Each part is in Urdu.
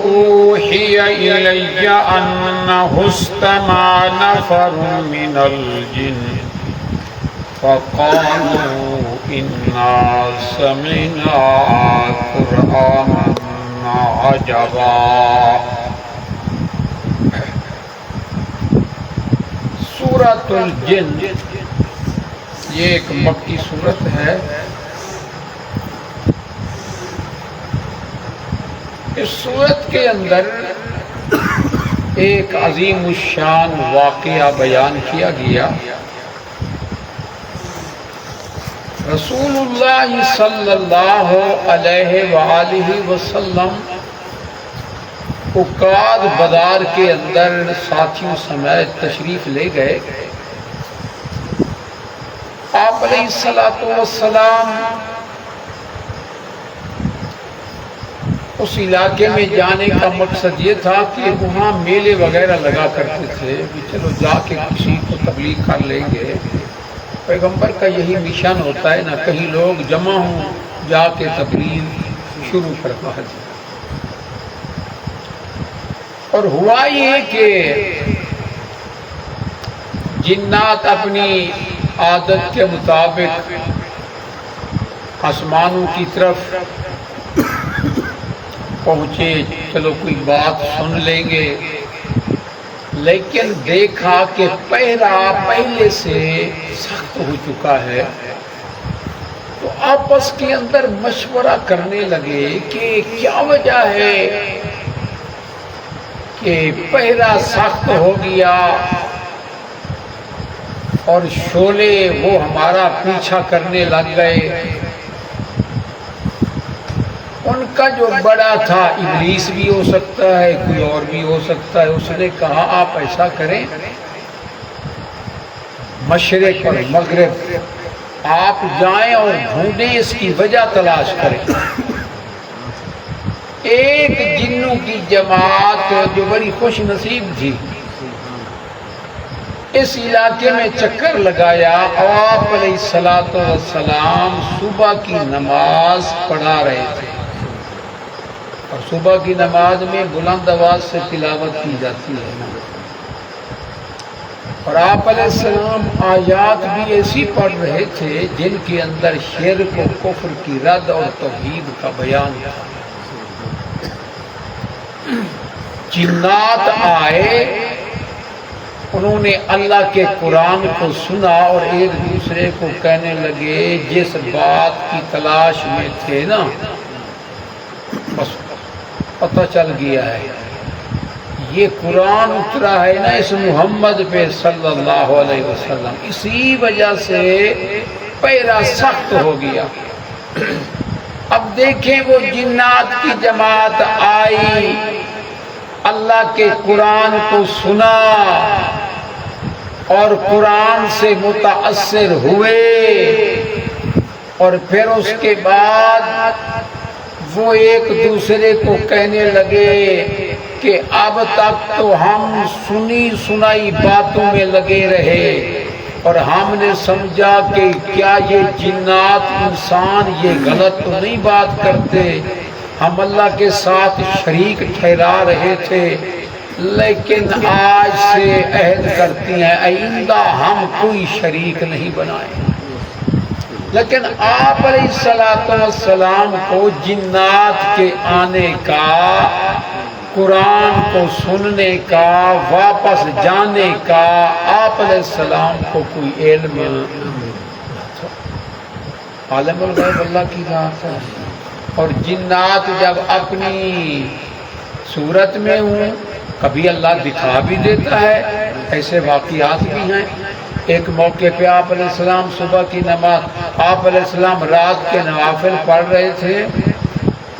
أوحي إلي أنه استمع نفر من الجن فقالوا إنا سمعنا قرآنا عجبا۔ سورۃ الجن یہ ایک مکی سورت ہے۔ اس سورت کے اندر ایک عظیم الشان واقعہ بیان کیا گیا۔ رسول اللہ صلی اللہ علیہ وآلہ وسلم عکاظ بازار کے اندر ساتھیوں سمیت تشریف لے گئے۔ آپ علیہ الصلوۃ والسلام اس علاقے میں جانے کا مقصد یہ تھا کہ وہاں میلے وغیرہ لگا کرتے تھے، چلو جا کے کسی کو تبلیغ کر لیں گے۔ پیغمبر کا یہی مشن ہوتا ہے نا، کہیں لوگ جمع ہوں، جا کے تبلیغ شروع کروا دیں۔ اور ہوا یہ کہ جنات اپنی عادت کے مطابق آسمانوں کی طرف پہنچے، چلو کوئی بات سن لیں گے، لیکن دیکھا کہ پہرا پہلے سے سخت ہو چکا ہے، تو آپس کے اندر مشورہ کرنے لگے کہ کیا وجہ ہے کہ پہرا سخت ہو گیا اور شعلے وہ ہمارا پیچھا کرنے لگ گئے۔ ان کا جو بڑا تھا، ابلیس بھی ہو سکتا ہے، کوئی اور بھی ہو سکتا ہے، اس نے کہا آپ ایسا کریں، مشرق اور مغرب آپ جائیں اور ڈھونڈیں، اس کی وجہ تلاش کریں۔ ایک جنوں کی جماعت جو بڑی خوش نصیب تھی، اس علاقے میں چکر لگایا۔ آپ علیہ الصلوۃ والسلام صبح کی نماز پڑھا رہے تھے، اور صبح کی نماز میں بلند آواز سے تلاوت کی جاتی ہے، اور آپ علیہ السلام آیات بھی ایسی پڑھ رہے تھے جن کے اندر شرک و کفر کی رد اور توحید کا بیان تھا۔ جنات آئے، انہوں نے اللہ کے قرآن کو سنا اور ایک دوسرے کو کہنے لگے جس بات کی تلاش میں تھے نا، بس پتہ چل گیا ہے، یہ قرآن اترا ہے نا اس محمد پہ صلی اللہ علیہ وسلم، اسی وجہ سے پہرا سخت ہو گیا۔ اب دیکھیں وہ جنات کی جماعت آئی، اللہ کے قرآن کو سنا اور قرآن سے متاثر ہوئے، اور پھر اس کے بعد وہ ایک دوسرے کو کہنے لگے کہ اب تک تو ہم سنی سنائی باتوں میں لگے رہے، اور ہم نے سمجھا کہ کیا یہ جنات انسان یہ غلط تو نہیں بات کرتے، ہم اللہ کے ساتھ شریک ٹھہرا رہے تھے، لیکن آج سے عہد کرتی ہیں آئندہ ہم کوئی شریک نہیں بنائیں۔ لیکن آپ علیہ الصلوۃ والسلام کو جنات کے آنے کا، قرآن کو سننے کا، واپس جانے کا آپ علیہ السلام کو کوئی علم نہیں تھا۔ عالم الغیب اللہ کی ذات ہے، اور جنات جب اپنی صورت میں ہوں، کبھی اللہ دکھا بھی دیتا ہے، ایسے واقعات بھی ہیں۔ ایک موقع پہ آپ علیہ السلام صبح کی نماز، آپ علیہ السلام رات کے نوافل پڑھ رہے تھے،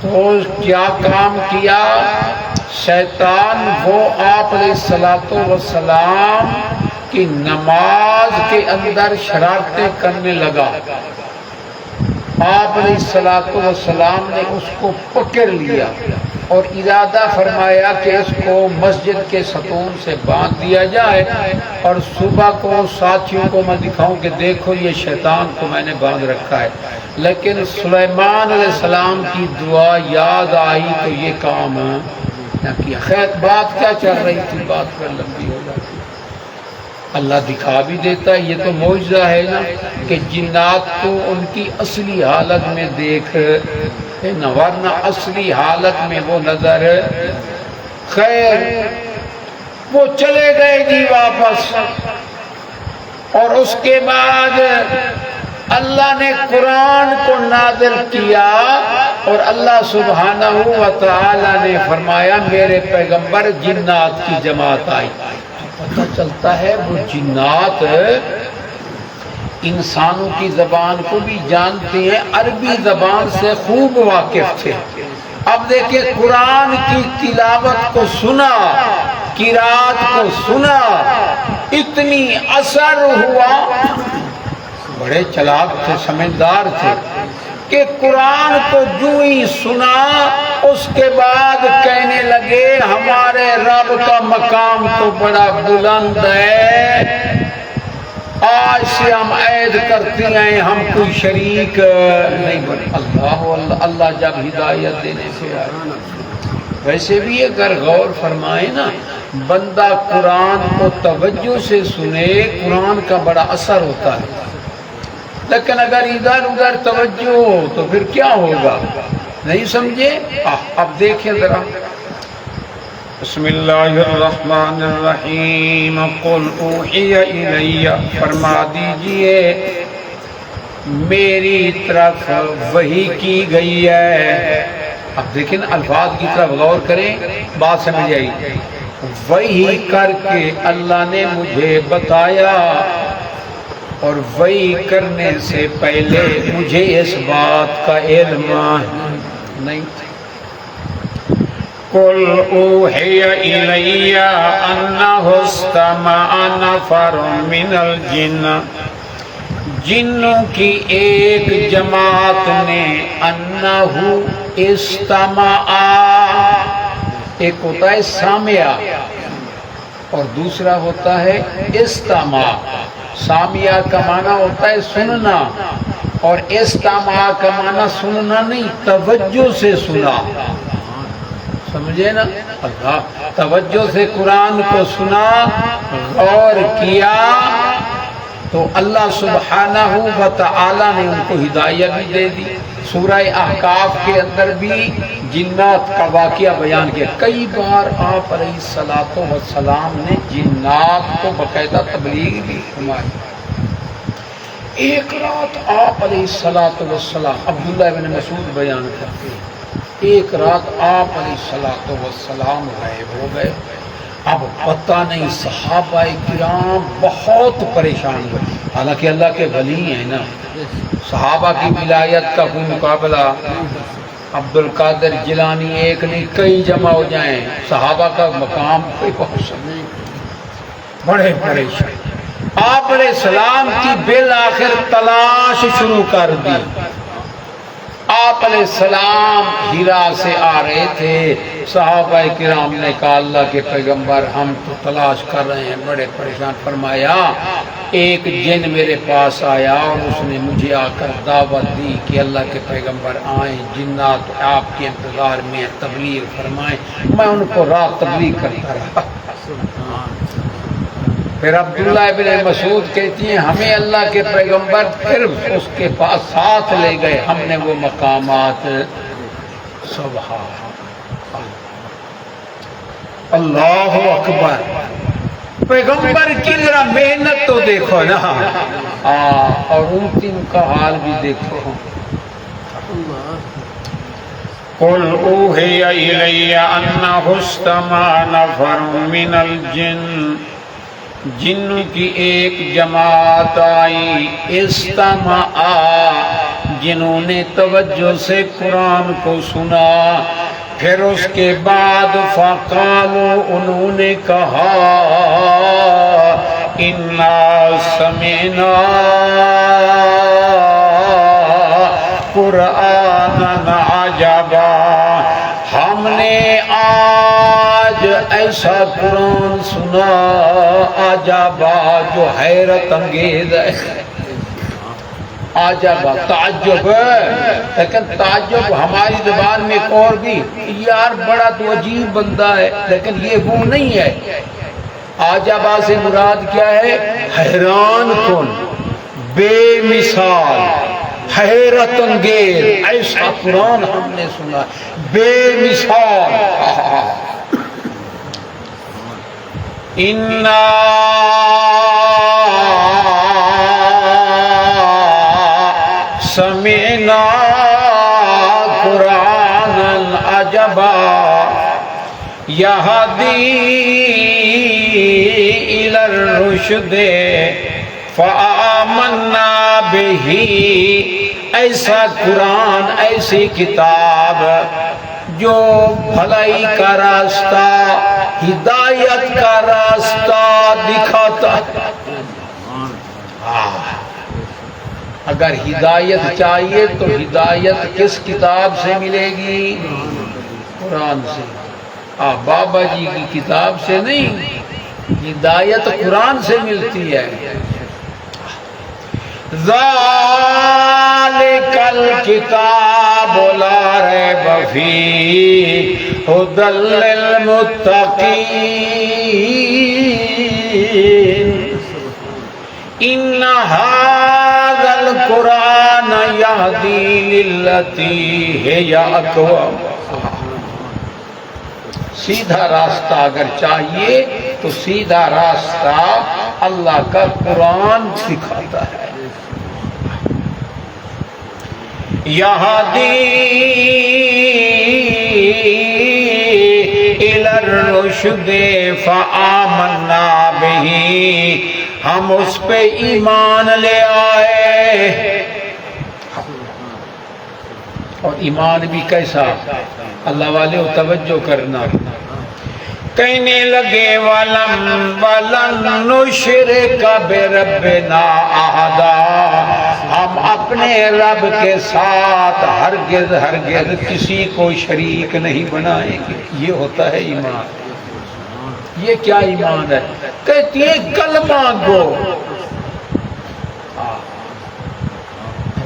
تو کیا کام کیا، شیطان وہ آپ علیہ السلام کی نماز کے اندر شرارتیں کرنے لگا۔ آپ علیہ السلام نے اس کو پکڑ لیا اور ارادہ فرمایا کہ اس کو مسجد کے ستون سے باندھ دیا جائے، اور صبح کو ساتھیوں کو میں دکھاؤں کہ دیکھو یہ شیطان کو میں نے باندھ رکھا ہے۔ لیکن سلیمان علیہ السلام کی دعا یاد آئی تو یہ کام نہ کیا۔ خیر بات کیا چل رہی تھی، بات پر لمبی ہو جاتی۔ اللہ دکھا بھی دیتا ہے، یہ تو معجزہ ہے نا کہ جنات کو ان کی اصلی حالت میں دیکھ ہے نا، ورنہ اصلی حالت میں وہ نظر۔ خیر وہ چلے گئے جی واپس، اور اس کے بعد اللہ نے قرآن کو نازل کیا، اور اللہ سبحانہ و تعالی نے فرمایا میرے پیغمبر جنات کی جماعت آئی۔ پتہ چلتا ہے وہ جنات انسانوں کی زبان کو بھی جانتے ہیں، عربی زبان سے خوب واقف تھے۔ اب دیکھیں قرآن کی تلاوت کو سنا، قرات کو سنا، اتنی اثر ہوا، بڑے چلاک تھے، سمجھدار تھے کہ قرآن کو جو ہی سنا اس کے بعد کہنے لگے ہمارے رب کا مقام تو بڑا بلند ہے، آج سے ہم عہد کرتے ہیں ہم کوئی شریک نہیں بنے۔ اللہ اللہ جب ہدایت دینے سے آئے۔ ویسے بھی اگر غور فرمائے نا، بندہ قرآن کو توجہ سے سنے قرآن کا بڑا اثر ہوتا ہے، لیکن اگر ادھر ادھر توجہ ہو تو پھر کیا ہوگا، نہیں سمجھے؟ اب دیکھیں ذرا، بسم اللہ الرحمن الرحیم، قل اوحی الی، فرما دیجئے میری طرف وحی کی گئی ہے۔ اب دیکھیں الفاظ کی طرف غور کریں، بات سمجھ آئی۔ وحی کر کے اللہ نے مجھے بتایا، اور وحی کرنے سے پہلے مجھے اس بات کا علم نہیں تھا۔ قل اوحی الی انہ استمع نفر من الجن، جنوں کی ایک جماعت نے، انہ استمع، ایک ہوتا ہے سامعہ اور دوسرا ہوتا ہے استماع۔ سامعہ کا معنی ہوتا ہے سننا، اور استماع کا معنی سننا نہیں، توجہ سے سنا، سمجھے نا؟ اللہ توجہ سے قرآن کو سنا، غور کیا، تو اللہ سبحانہ و تعالی نے ان کو ہدایت بھی دے دی۔ سورہ احقاف کے اندر بھی جنات کا واقعہ بیان کیا، کئی بار آپ علیہ الصلوۃ والسلام نے جنات کو باقاعدہ تبلیغ بھی فرمائی۔ ایک رات آپ علیہ الصلوۃ والسلام، عبداللہ بن مسعود بیان کرتے ہیں، ایک رات آپ علیہ الصلوۃ والسلام غائب ہو گئے۔ اب پتہ نہیں، صحابہ کرام بہت پریشان ہوئے، حالانکہ اللہ کے ولی ہیں نا، صحابہ کی ولایت کا کوئی مقابلہ، عبد القادر جیلانی ایک نہیں کئی جمع ہو جائیں، صحابہ کا مقام کوئی پہنچ نہیں، بڑے پریشان۔ آپ علیہ السلام کی بالآخر تلاش شروع کر دی۔ آپ علیہ السلام ہیرا سے آ رہے تھے، صحابہ کرام نے کہا اللہ کے پیغمبر ہم تو تلاش کر رہے ہیں، بڑے پریشان۔ فرمایا ایک جن میرے پاس آیا اور اس نے مجھے آ کر دعوت دی کہ اللہ کے پیغمبر آئیں، جنات آپ کے انتظار میں تبلیغ فرمائیں۔ میں ان کو رات تبلیغ کرتا رہا۔ پھر عبداللہ ابن مسعود کہتی ہیں ہمیں اللہ کے پیغمبر پھر اس کے پاس ساتھ لے گئے، ہم نے وہ مقامات، سبحان اللہ اکبر، پیغمبر کی ذرا محنت تو دیکھو نا، اور ان کا حال بھی دیکھو۔ قل اوحی الی انہ استمع نفر من الجن، جنوں کی ایک جماعت آئی، استمع، جنہوں نے توجہ سے قرآن کو سنا، پھر اس کے بعد فقالوا، انہوں نے کہا انا سمعنا قرآنا عجبا، ہم نے آج ایسا قرآن سنا عجبا جو حیرت انگیز ہے۔ عجب تعجب ہے، لیکن تعجب ہماری زبان میں ایک اور بھی، یار بڑا تو عجیب بندہ ہے، لیکن یہ وہ نہیں ہے۔ عجبہ سے مراد کیا ہے؟ حیران کن، بے مثال، حیرت انگیز، ایسا قرآن ہم نے سنا، بے مثال۔ اِنَّا سمعنا قرآنا عجبا یہدی الی الرشد فآمنا بہ۔ ایسا قرآن، ایسی کتاب جو بھلائی کا راستہ، ہدایت کا راستہ دکھاتا۔ اگر ہدایت چاہیے تو ہدایت کس کتاب سے ملے گی؟ قرآن سے۔ بابا جی کی کتاب سے نہیں، ہدایت قرآن سے ملتی ہے۔ ذالک الکتاب لا ریب فیہ ھدی للمتقین ان ھذا القرآن یہدی للتی ہی اقوم۔ سیدھا راستہ اگر چاہیے تو سیدھا راستہ اللہ کا قرآن سکھاتا ہے۔ یہدی الی الرشد فآمنا بہ، ہم اس پہ ایمان لے آئے۔ اور ایمان بھی کیسا؟ اللہ والے توجہ کرنا، کہنے لگے وَلَن نُشْرِكَ بِرَبِّنَا أَحَدًا، ہم اپنے رب کے ساتھ ہرگز ہرگز کسی کو شریک نہیں بنائیں گے۔ یہ ہوتا ہے ایمان۔ یہ کیا ایمان ہے؟ کہتی ہے کلمہ گو۔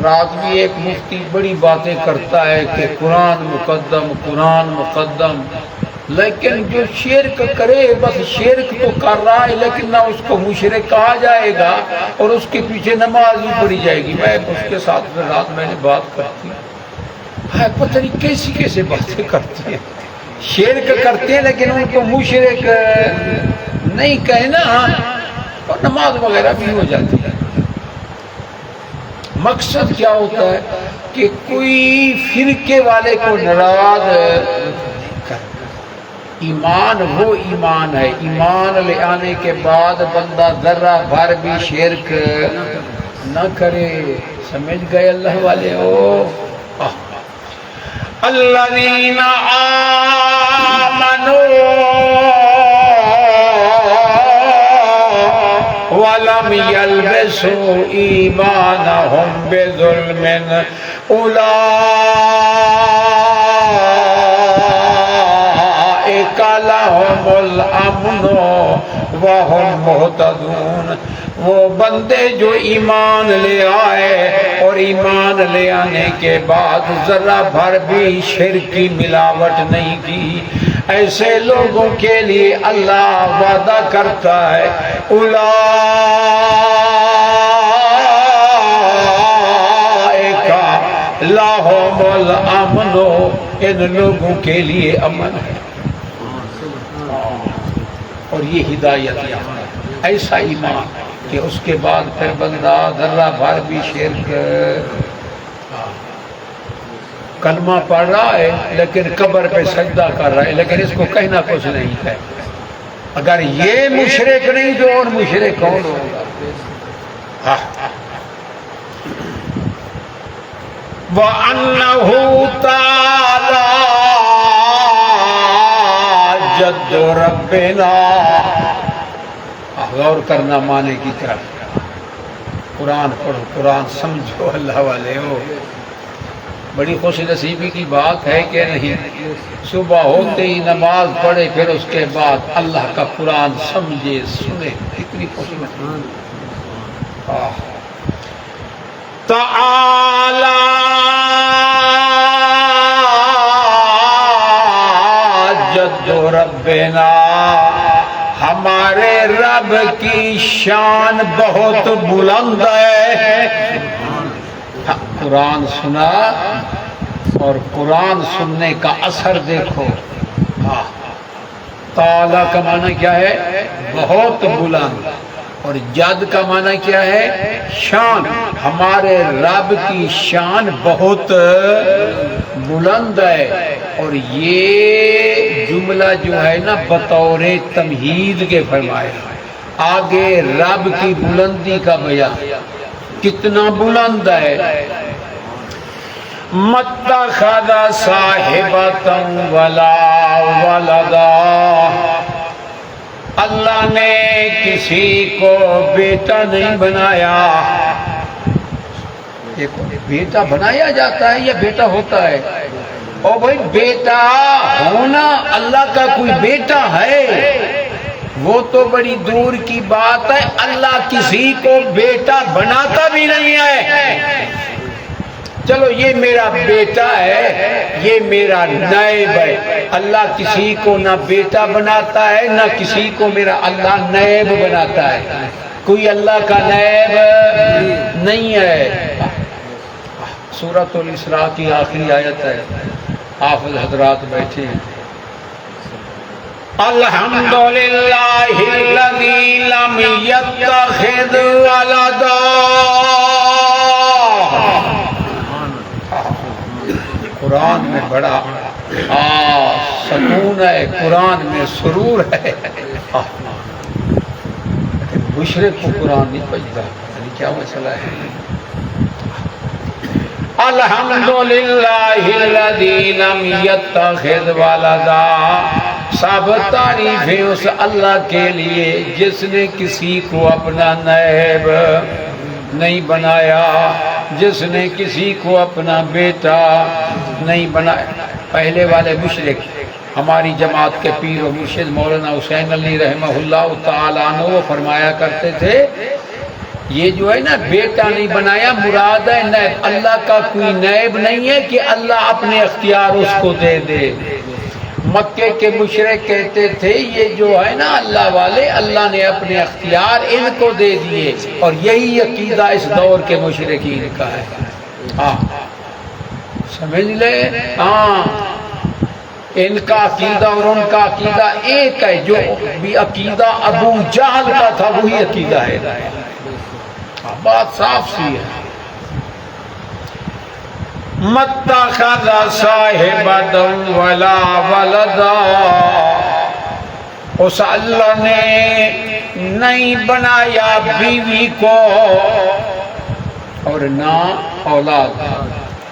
رات بھی ایک مفتی بڑی باتیں کرتا ہے کہ قرآن مقدم، قرآن مقدم، لیکن جو شرک کرے بس شرک تو کر رہا ہے، لیکن نہ اس کو مشرک کہا جائے گا اور اس کے پیچھے نماز بھی پڑھی جائے گی۔ میں اس کے ساتھ رات میں نے بات کرتی ہے، پتہ نہیں کیسی کیسے باتیں کرتی ہیں، شرک کرتے ہیں لیکن ان کو مشرک نہیں کہنا، اور نماز وغیرہ بھی ہو جاتی ہے۔ مقصد کیا ہوتا ہے کہ کوئی فرقے والے کو ناراض کر۔ ایمان وہ ایمان ہے، ایمان لے آنے کے بعد بندہ ذرہ بھر بھی شرک نہ کرے۔ سمجھ گئے اللہ والے ہو؟ الذین آمنوا وَلَمْ يَلْبِسُوا إِيمَانَهُمْ بِظُلْمٍ أُولَٰئِكَ لَهُمُ الْأَمْنُ وَهُمْ مُهْتَدُونَ۔ وہ بندے جو ایمان لے آئے اور ایمان لے آنے کے بعد ذرہ بھر بھی شرک کی ملاوٹ نہیں کی، ایسے لوگوں کے لیے اللہ وعدہ کرتا ہے اولئک لہم الامن، ان لوگوں کے لیے امن ہے۔ اور یہ ہدایت ہے، ایسا ایمان کہ اس کے بعد پھر بندہ ذرہ بھر بھی شرک، کلمہ پڑھ رہا ہے لیکن قبر پہ سجدہ کر رہا ہے، لیکن اس کو کہنا کچھ نہیں ہے۔ اگر یہ مشرک نہیں تو اور مشرک کون ہوگا؟ وَأَنَّهُ تَعَالَى جَدُّ رَبِّنَا۔ غور کرنا معنی کی طرف، قرآن پڑھو، قرآن سمجھو اللہ والے ہو۔ بڑی خوش نصیبی کی بات ہے کہ نہیں؟ صبح ہوتے ہی نماز پڑھے، پھر اس کے بعد اللہ کا قرآن سمجھے سنے، کتنی خوش نصیبی۔ تعالی جد ربنا، ہمارے رب کی شان بہت بلند ہے۔ قرآن سنا اور قرآن سننے کا اثر دیکھو۔ تعالی کا معنی کیا ہے؟ بہت بلند، اور جد کا معنی کیا ہے؟ شان۔ ہمارے رب کی شان بہت بلند ہے، اور یہ جملہ جو ہے نا بطور تمہید کے فرمایا، آگے رب کی بلندی کا بیان کتنا بلند ہے۔ متخذ صاحبۃ ولا ولدا، اللہ نے کسی کو بیٹا نہیں بنایا۔ بیٹا بنایا جاتا ہے یا بیٹا ہوتا ہے؟ او بھائی بیٹا ہونا، اللہ کا کوئی بیٹا ہے وہ تو بڑی دور کی بات ہے۔ اللہ کسی کو بیٹا بناتا بھی نہیں ہے۔ چلو یہ میرا بیٹا ہے، یہ میرا نائب ہے۔ اللہ کسی کو نہ بیٹا بناتا ہے، نہ کسی کو میرا اللہ نائب بناتا ہے۔ کوئی اللہ کا نائب نہیں ہے۔ سورۃ الاسراء کی آخری آیت ہے، حافظ حضرات بیٹھے ہیں۔ الحمدللہ الذی لم یتخذ ولدا، قرآن میں بڑا سکون ہے، قرآن میں سرور ہے۔ مشرق کو قرآن نہیں پڑھتا، یعنی کیا مسئلہ ہے؟ الحمدللہ الذی لم یتخذ ولدا، سب تعریفیں اس اللہ کے لیے جس نے کسی کو اپنا نائب نہیں بنایا، جس نے کسی کو اپنا بیٹا نہیں بنایا۔ پہلے والے مشرک ہماری جماعت کے پیر و مرشد مولانا حسین علی رحمہ اللہ تعالیٰ عنہ وہ فرمایا کرتے تھے، یہ جو ہے نا بیٹا نہیں بنایا، مراد ہے نائب۔ اللہ کا کوئی نائب نہیں ہے کہ اللہ اپنے اختیار اس کو دے دے۔ مکے کے مشرک کہتے تھے یہ جو ہے نا اللہ والے، اللہ نے اپنے اختیار ان کو دے دیے، اور یہی عقیدہ اس دور کے مشرکین کا ہے۔ ہاں سمجھ لے، ہاں ان کا عقیدہ اور ان کا عقیدہ ایک ہے۔ جو بھی عقیدہ ابو جہل کا تھا وہی عقیدہ ہے۔ بات صاف سی ہے۔ متخذ صاحبۃ ولا ولدا، اس اللہ نے نہیں بنایا بیوی کو اور نہ اولاد۔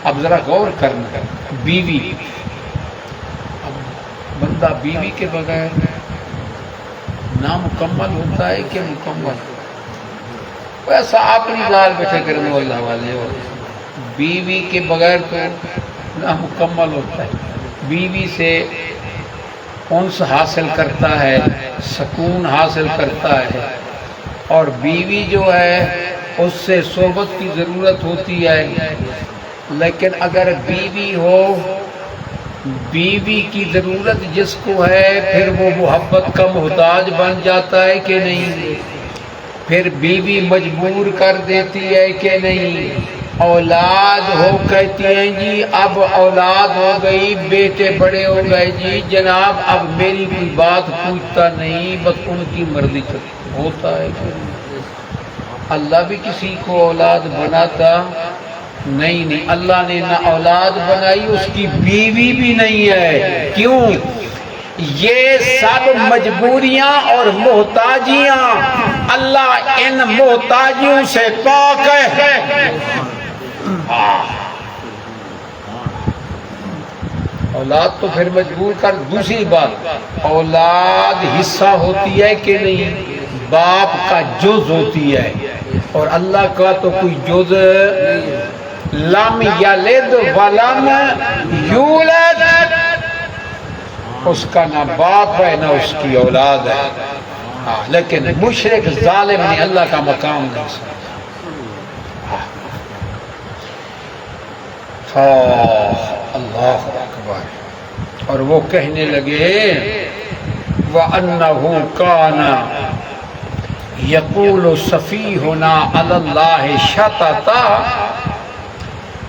اب ذرا غور کرنا، بیوی، بندہ بیوی کے بغیر نامکمل ہوتا ہے کہ مکمل؟ ویسا اپنی لال بیٹھے کرنے اللہ والے ہو، بیوی کے بغیر تو نامکمل ہوتا ہے۔ بیوی سے انس حاصل کرتا ہے، سکون حاصل کرتا ہے، اور بیوی جو ہے اس سے صحبت کی ضرورت ہوتی ہے۔ لیکن اگر بیوی ہو، بیوی کی ضرورت جس کو ہے پھر وہ محبت کا محتاج بن جاتا ہے کہ نہیں؟ پھر بیوی مجبور کر دیتی ہے کہ نہیں؟ اولاد ہو کہتی ہیں جی اب اولاد ہو گئی، بیٹے بڑے ہو گئے جی جناب اب میری کوئی بات پوچھتا نہیں، بس ان کی مرضی ہوتا ہے۔ اللہ بھی کسی کو اولاد بناتا نہیں، اللہ نے نہ اولاد بنائی، اس کی بیوی بھی نہیں ہے۔ کیوں؟ یہ سب مجبوریاں اور محتاجیاں اللہ ان محتاجیوں سے پاک ہے۔ اولاد تو پھر مجبور کر، دوسری بات اولاد حصہ ہوتی ہے کہ نہیں؟ باپ کا جز ہوتی ہے، اور اللہ کا تو کوئی جز لم یلد ولم یولد، اس کا نہ باپ ہے نہ اس کی اولاد ہے۔ لیکن مشرک ظالم نے اللہ کا مقام نہیں سمجھا۔ اللہ اکبر. اور وہ کہنے لگے وَأَنَّهُ كَانَ يَقُولُ سَفِيهُنَا عَلَى اللَّهِ شَطَطًا،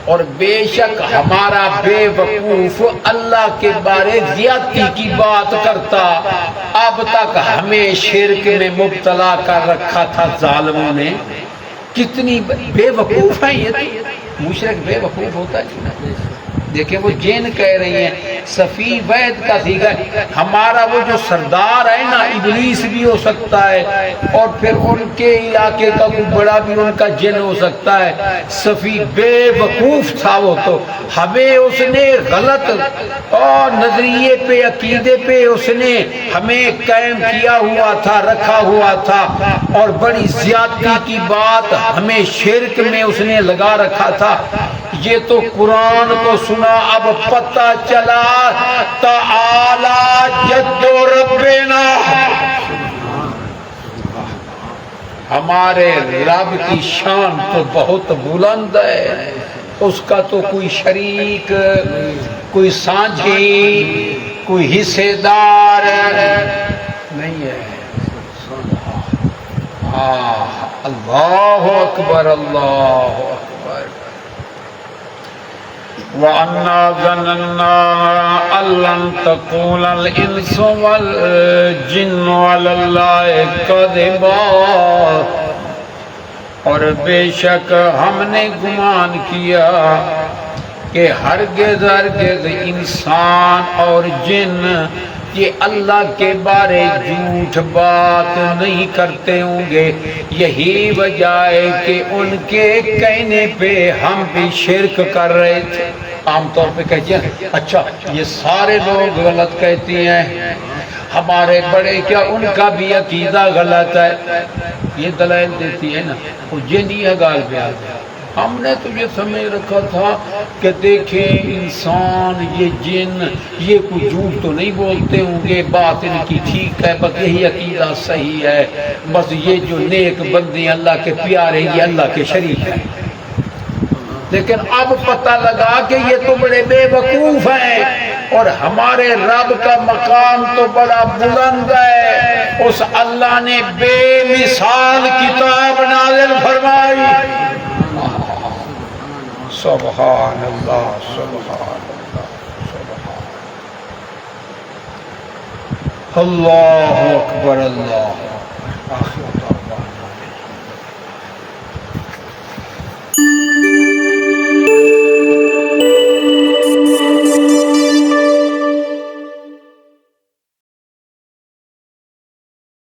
اور بے شک ہمارا بے وقوف اللہ کے بارے زیادتی کی بات کرتا. اب تک ہمیں شرک میں مبتلا کر رکھا تھا ظالموں نے. کتنی بے وقوف ہیں یہ. مشرک بے وقوف ہوتا ہے نا. دیکھیں وہ جین کہہ رہی ہیں صفی وید کا سیگا ہمارا وہ جو سردار ہے نا ابلیس بھی ہو سکتا ہے اور پھر ان کے علاقے کا کوئی بڑا بھی ان کا جن ہو سکتا ہے. صفی بے وقوف تھا وہ. تو ہمیں اس نے غلط اور نظریے پہ عقیدے پہ اس نے ہمیں قائم کیا ہوا تھا رکھا ہوا تھا اور بڑی زیادتی کی بات ہمیں شرک میں اس نے لگا رکھا تھا. یہ تو قرآن کو سنا اب پتہ چلا تعالی جد ربنا. ہمارے رب کی شان تو بہت بلند ہے. اس کا تو کوئی شریک کوئی سانجھی کوئی حصے دار نہیں ہے. اللہ اکبر اللہ اکبر. وَأَنَّا ظَنَنَّا أَن لَّن تَقُولَ الْإِنسُ وَالْجِنُّ عَلَى اللَّهِ كَذِبًا، اور بے شک ہم نے گمان کیا کہ ہرگز انسان اور جن یہ اللہ کے بارے جھوٹ بات نہیں کرتے ہوں گے. یہی وجہ ہے کہ ان کے کہنے پہ ہم بھی شرک کر رہے تھے. عام طور پہ کہتے ہیں اچھا یہ سارے لوگ غلط کہتی ہیں ہمارے بڑے کیا ان کا بھی عقیدہ غلط ہے. یہ دلائل دیتی ہے نا وہ جنی گال پہ آ گیا. ہم نے تو یہ سمجھ رکھا تھا کہ دیکھیں انسان یہ جن یہ کوئی جھوٹ تو نہیں بولتے ہوں گے بات ان کی ٹھیک ہے بس یہی عقیدہ صحیح ہے بس یہ جو نیک بندے اللہ کے پیارے یہ اللہ کے شریک ہیں. لیکن اب پتہ لگا کہ یہ تو بڑے بے وقوف ہیں اور ہمارے رب کا مقام تو بڑا بلند ہے. اس اللہ نے بے مثال کتاب نازل فرمائی. سبحان اللہ سبحان اللہ اللہ اکبر اللہ.